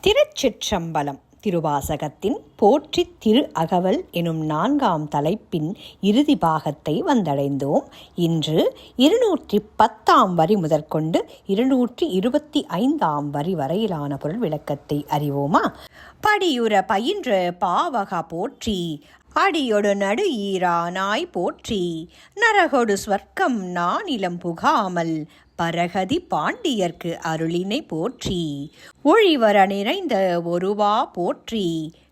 திருச்சிற்றம்பலம். திருவாசகத்தின் போற்றி திரு அகவல் எனும் 4ஆம் தலைப்பின் இறுதி பாகத்தை வந்தடைந்தோம். இன்று 210ஆம் வரி முதற்கொண்டு 225ஆம் வரி வரையிலான பொருள் விளக்கத்தை அறிவோமா? படியுற பயின்ற பாவக போற்றி, அடியொடு நடு ஈரானாய் போற்றி, நரகொடு ஸ்வர்க்கம் நானிலம் புகாமல், பரகதி பாண்டியர்க்கு அருளினை போற்றி, ஒழிவர நிறைந்த ஒருவா போற்றி,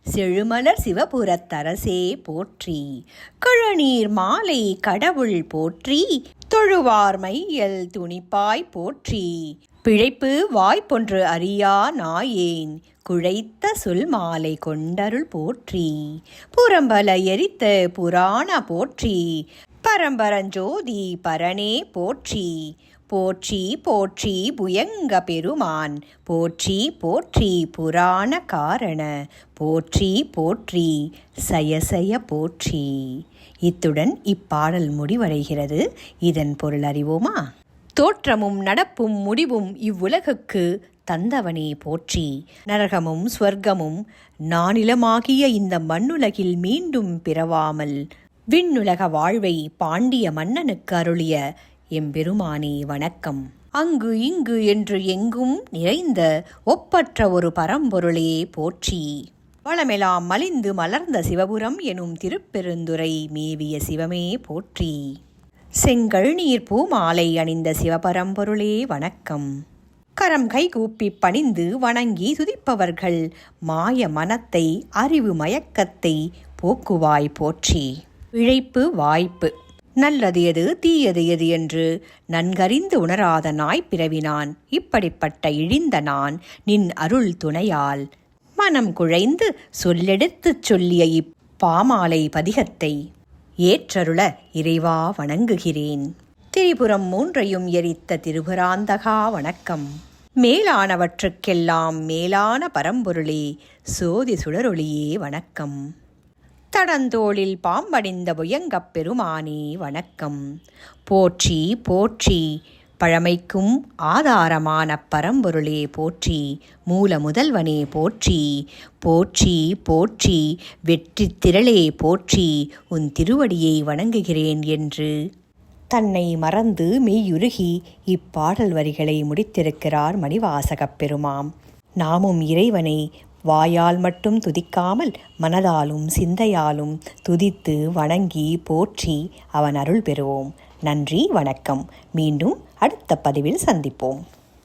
செழுமலர் சிவபுரத்தரசே போற்றி, கழநீர் மாலை கடவுள் போற்றி, தொழுவார் மையல் துணிப்பாய் போற்றி, பிழைப்பு வாய்ப்பொன்று அறியா நாயேன், குழைத்த சொல் மாலை கொண்டருள் போற்றி, புறம்பல எரித்த புராண போற்றி, பரம்பரஞ்சோதி பரனே போற்றி, போற்றி போற்றி புயங்க பெருமான் போற்றி, போற்றி புராண காரண போற்றி, போற்றி சயசய போற்றி. இத்துடன் இப்பாடல் முடிவடைகிறது. இதன் பொருள் அறிவோமா? தோற்றமும் நடப்பும் முடிவும் இவ்வுலகுக்கு தந்தவனே போற்றி, நரகமும் ஸ்வர்க்கமும் நானிலமாகிய இந்த மண்ணுலகில் மீண்டும் பிறவாமல் விண்ணுலக வாழ்வை பாண்டிய மன்னனுக்கு அருளிய எம்பெருமானே வணக்கம். அங்கு இங்கு என்று எங்கும் நிறைந்த ஒப்பற்ற ஒரு பரம்பொருளே போற்றி, வளமெலாம் மலிந்து மலர்ந்த சிவபுரம் எனும் திருப்பெருந்துறை மேவிய சிவமே போற்றி, செங்கழ் நீர் பூமாலை அணிந்த சிவபரம்பொருளே வணக்கம். கரம் கை கூப்பி பணிந்து வணங்கி துதிப்பவர்கள் மாய மனத்தை அறிவு மயக்கத்தை போக்குவாய் போற்றி, இழைப்பு வாய்ப்பு நல்லது எது தீயது எது என்று நன்கறிந்து உணராத நாய் பிறவினான், இப்படிப்பட்ட இழிந்த நான் நின் அருள் துணையால் மனம் குழைந்து சொல்லெடுத்துச் சொல்லிய இப்பாமாலை பதிகத்தை ஏற்றருள இறைவா வணங்குகிறேன். திரிபுரம் 3ஐயும் எரித்த திருபுராந்தகா வணக்கம். மேலானவற்றுக்கெல்லாம் மேலான பரம்பொருளே சோதி சுடரொளியே வணக்கம். தடந்தோளில் பாம்பணிந்த புயங்கப் பெருமானே வணக்கம். போற்றி போற்றி பழமைக்கும் ஆதாரமான பரம்பொருளே போற்றி, மூல முதல்வனே போற்றி, போற்றி போற்றி வெற்றி திரளே போற்றி, உன் திருவடியை வணங்குகிறேன் என்று தன்னை மறந்து மெய்யுருகி இப்பாடல் வரிகளை முடித்திருக்கிறார் மணிவாசகப் பெருமான். நாமும் இறைவனை வாயால் மட்டும் துதிக்காமல் மனதாலும் சிந்தையாலும் துதித்து வணங்கி போற்றி அவன் அருள் பெறுவோம். நன்றி, வணக்கம். மீண்டும் அடுத்த பதிவில் சந்திப்போம்.